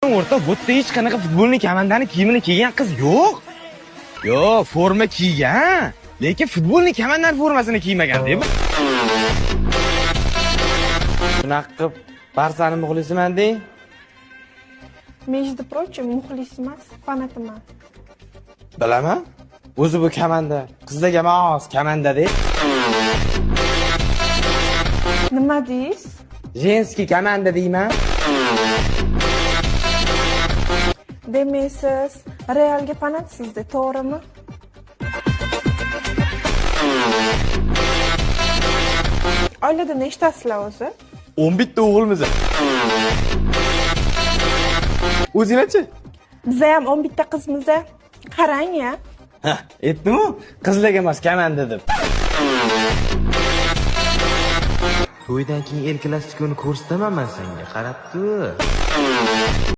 O'rta bu yerda hech qanaqa futbolni komandani kiyimini kiygan qiz yo'q. Yo'q, forma kiygan, lekin futbolni komandani formasini kiymagan deb. Bunaqa qilib Barsani muxlisiman deng. Между прочим, muxlis emas, fanatiman. Bilaman. O'zi bu komanda, qizlarga emas, komanda-da. Nima deysiz? Женский komanda deyman. Demak, siz Realga fanatsizda, to'g'rimi? Oilada nechtasizlar o'zi? 11 ta o'g'ilmiz. O'zinglarchi? Bizda ham 11 ta qizmiz. Qarang-ya. Ha, aytdim-ku, qizlarga emas, komanda deb. To'ydan keyin erkalastikoni ko'rsataman men senga, qarab tur.